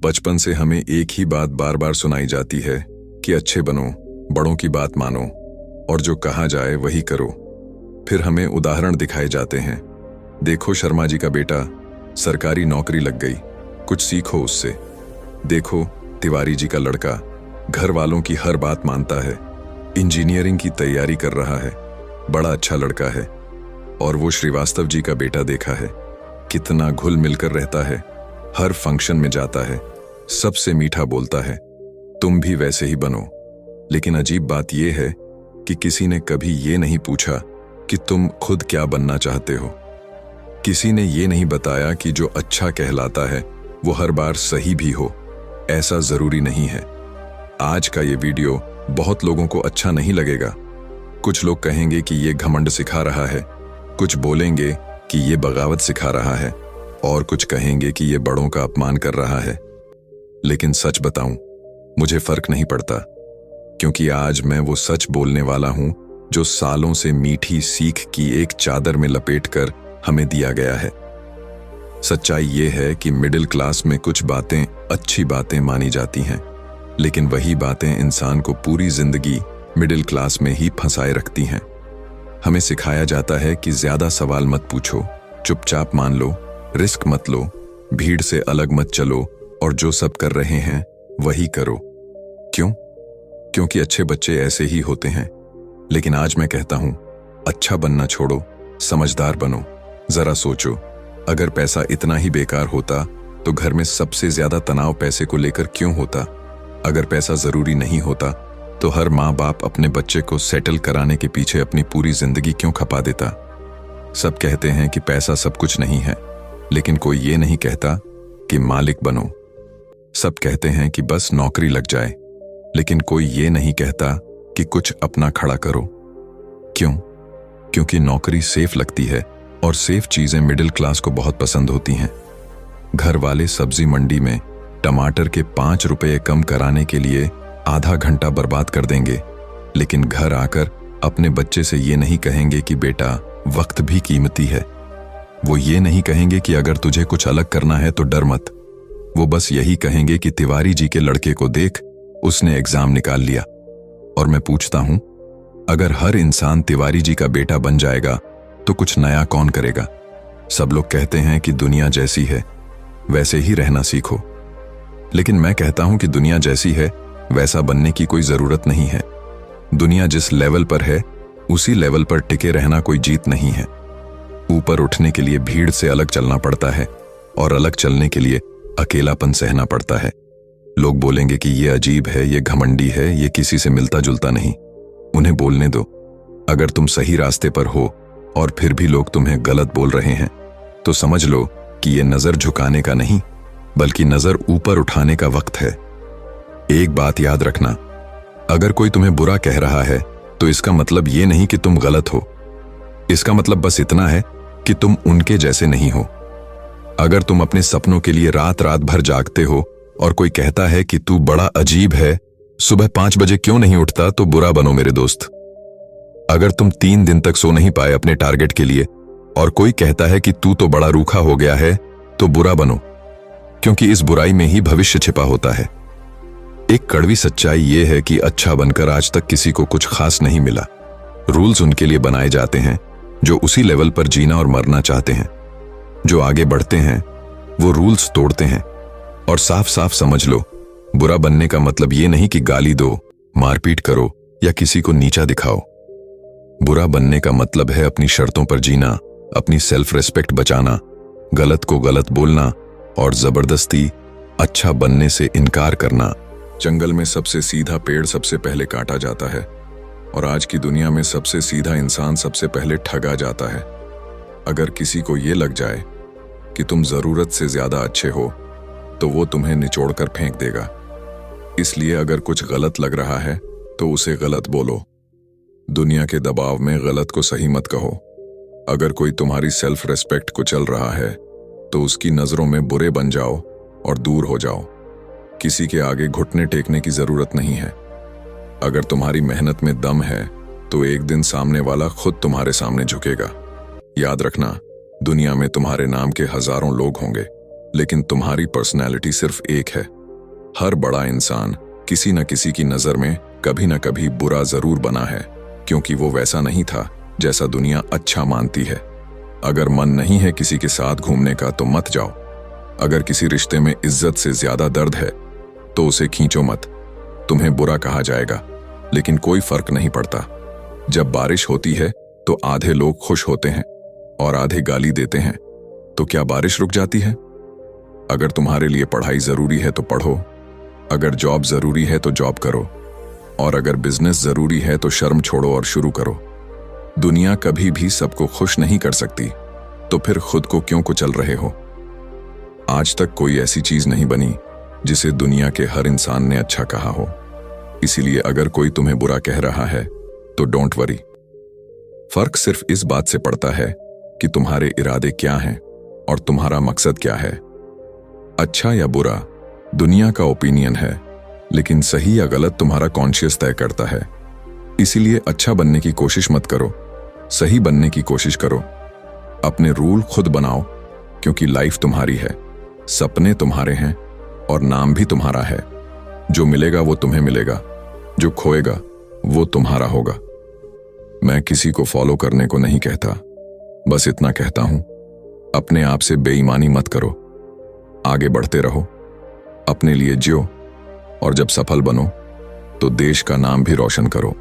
बचपन से हमें एक ही बात बार बार सुनाई जाती है कि अच्छे बनो, बड़ों की बात मानो और जो कहा जाए वही करो। फिर हमें उदाहरण दिखाए जाते हैं। देखो शर्मा जी का बेटा, सरकारी नौकरी लग गई, कुछ सीखो उससे। देखो तिवारी जी का लड़का, घर वालों की हर बात मानता है, इंजीनियरिंग की तैयारी कर रहा है, बड़ा अच्छा लड़का है। और वो श्रीवास्तव जी का बेटा देखा है, कितना घुल मिलकर रहता है, हर फंक्शन में जाता है, सबसे मीठा बोलता है। तुम भी वैसे ही बनो। लेकिन अजीब बात यह है कि किसी ने कभी ये नहीं पूछा कि तुम खुद क्या बनना चाहते हो। किसी ने ये नहीं बताया कि जो अच्छा कहलाता है वो हर बार सही भी हो, ऐसा जरूरी नहीं है। आज का ये वीडियो बहुत लोगों को अच्छा नहीं लगेगा। कुछ लोग कहेंगे कि ये घमंड सिखा रहा है, कुछ बोलेंगे कि ये बगावत सिखा रहा है और कुछ कहेंगे कि ये बड़ों का अपमान कर रहा है। लेकिन सच बताऊं, मुझे फर्क नहीं पड़ता, क्योंकि आज मैं वो सच बोलने वाला हूं जो सालों से मीठी सीख की एक चादर में लपेटकर हमें दिया गया है। सच्चाई ये है कि मिडिल क्लास में कुछ बातें अच्छी बातें मानी जाती हैं, लेकिन वही बातें इंसान को पूरी जिंदगी मिडिल क्लास में ही फंसाए रखती हैं। हमें सिखाया जाता है कि ज्यादा सवाल मत पूछो, चुपचाप मान लो, रिस्क मत लो, भीड़ से अलग मत चलो और जो सब कर रहे हैं वही करो। क्यों? क्योंकि अच्छे बच्चे ऐसे ही होते हैं। लेकिन आज मैं कहता हूं, अच्छा बनना छोड़ो, समझदार बनो। जरा सोचो, अगर पैसा इतना ही बेकार होता तो घर में सबसे ज्यादा तनाव पैसे को लेकर क्यों होता? अगर पैसा जरूरी नहीं होता तो हर माँ बाप अपने बच्चे को सेटल कराने के पीछे अपनी पूरी जिंदगी क्यों खपा देता? सब कहते हैं कि पैसा सब कुछ नहीं है, लेकिन कोई ये नहीं कहता कि मालिक बनो। सब कहते हैं कि बस नौकरी लग जाए, लेकिन कोई ये नहीं कहता कि कुछ अपना खड़ा करो। क्यों? क्योंकि नौकरी सेफ लगती है और सेफ चीजें मिडिल क्लास को बहुत पसंद होती हैं। घर वाले सब्जी मंडी में टमाटर के 5 रुपये कम कराने के लिए आधा घंटा बर्बाद कर देंगे, लेकिन घर आकर अपने बच्चे से ये नहीं कहेंगे कि बेटा वक्त भी कीमती है। वो ये नहीं कहेंगे कि अगर तुझे कुछ अलग करना है तो डर मत। वो बस यही कहेंगे कि तिवारी जी के लड़के को देख, उसने एग्जाम निकाल लिया। और मैं पूछता हूं, अगर हर इंसान तिवारी जी का बेटा बन जाएगा तो कुछ नया कौन करेगा? सब लोग कहते हैं कि दुनिया जैसी है वैसे ही रहना सीखो, लेकिन मैं कहता हूं कि दुनिया जैसी है वैसा बनने की कोई जरूरत नहीं है। दुनिया जिस लेवल पर है उसी लेवल पर टिके रहना कोई जीत नहीं है। ऊपर उठने के लिए भीड़ से अलग चलना पड़ता है और अलग चलने के लिए अकेलापन सहना पड़ता है। लोग बोलेंगे कि ये अजीब है, ये घमंडी है, ये किसी से मिलता जुलता नहीं। उन्हें बोलने दो। अगर तुम सही रास्ते पर हो और फिर भी लोग तुम्हें गलत बोल रहे हैं तो समझ लो कि ये नजर झुकाने का नहीं, बल्कि नजर ऊपर उठाने का वक्त है। एक बात याद रखना, अगर कोई तुम्हें बुरा कह रहा है तो इसका मतलब ये नहीं कि तुम गलत हो। इसका मतलब बस इतना है कि तुम उनके जैसे नहीं हो। अगर तुम अपने सपनों के लिए रात रात भर जागते हो और कोई कहता है कि तू बड़ा अजीब है, सुबह 5 बजे क्यों नहीं उठता, तो बुरा बनो मेरे दोस्त। अगर तुम 3 दिन तक सो नहीं पाए अपने टारगेट के लिए और कोई कहता है कि तू तो बड़ा रूखा हो गया है, तो बुरा बनो, क्योंकि इस बुराई में ही भविष्य छिपा होता है। एक कड़वी सच्चाई यह है कि अच्छा बनकर आज तक किसी को कुछ खास नहीं मिला। रूल्स उनके लिए बनाए जाते हैं जो उसी लेवल पर जीना और मरना चाहते हैं। जो आगे बढ़ते हैं वो रूल्स तोड़ते हैं। और साफ साफ समझ लो, बुरा बनने का मतलब ये नहीं कि गाली दो, मारपीट करो या किसी को नीचा दिखाओ। बुरा बनने का मतलब है अपनी शर्तों पर जीना, अपनी सेल्फ रिस्पेक्ट बचाना, गलत को गलत बोलना और जबरदस्ती अच्छा बनने से इनकार करना। जंगल में सबसे सीधा पेड़ सबसे पहले काटा जाता है और आज की दुनिया में सबसे सीधा इंसान सबसे पहले ठगा जाता है। अगर किसी को ये लग जाए कि तुम जरूरत से ज्यादा अच्छे हो तो वो तुम्हें निचोड़कर फेंक देगा। इसलिए अगर कुछ गलत लग रहा है तो उसे गलत बोलो। दुनिया के दबाव में गलत को सही मत कहो। अगर कोई तुम्हारी सेल्फ रिस्पेक्ट को चल रहा है तो उसकी नजरों में बुरे बन जाओ और दूर हो जाओ। किसी के आगे घुटने टेकने की जरूरत नहीं है। अगर तुम्हारी मेहनत में दम है तो एक दिन सामने वाला खुद तुम्हारे सामने झुकेगा। याद रखना, दुनिया में तुम्हारे नाम के हजारों लोग होंगे, लेकिन तुम्हारी पर्सनैलिटी सिर्फ एक है। हर बड़ा इंसान किसी न किसी की नजर में कभी न कभी बुरा जरूर बना है, क्योंकि वो वैसा नहीं था जैसा दुनिया अच्छा मानती है। अगर मन नहीं है किसी के साथ घूमने का तो मत जाओ। अगर किसी रिश्ते में इज्जत से ज्यादा दर्द है तो उसे खींचो मत। तुम्हें बुरा कहा जाएगा लेकिन कोई फर्क नहीं पड़ता। जब बारिश होती है तो आधे लोग खुश होते हैं और आधे गाली देते हैं, तो क्या बारिश रुक जाती है? अगर तुम्हारे लिए पढ़ाई जरूरी है तो पढ़ो, अगर जॉब जरूरी है तो जॉब करो, और अगर बिजनेस जरूरी है तो शर्म छोड़ो और शुरू करो। दुनिया कभी भी सबको खुश नहीं कर सकती, तो फिर खुद को क्यों कुचल रहे हो? आज तक कोई ऐसी चीज नहीं बनी जिसे दुनिया के हर इंसान ने अच्छा कहा हो। इसीलिए अगर कोई तुम्हें बुरा कह रहा है तो डोंट वरी। फर्क सिर्फ इस बात से पड़ता है कि तुम्हारे इरादे क्या हैं और तुम्हारा मकसद क्या है। अच्छा या बुरा दुनिया का ओपिनियन है, लेकिन सही या गलत तुम्हारा कॉन्शियस तय करता है। इसीलिए अच्छा बनने की कोशिश मत करो, सही बनने की कोशिश करो। अपने रूल खुद बनाओ, क्योंकि लाइफ तुम्हारी है, सपने तुम्हारे हैं और नाम भी तुम्हारा है। जो मिलेगा वो तुम्हें मिलेगा, जो खोएगा वो तुम्हारा होगा। मैं किसी को फॉलो करने को नहीं कहता, बस इतना कहता हूं, अपने आप से बेईमानी मत करो, आगे बढ़ते रहो, अपने लिए जियो, और जब सफल बनो तो देश का नाम भी रोशन करो।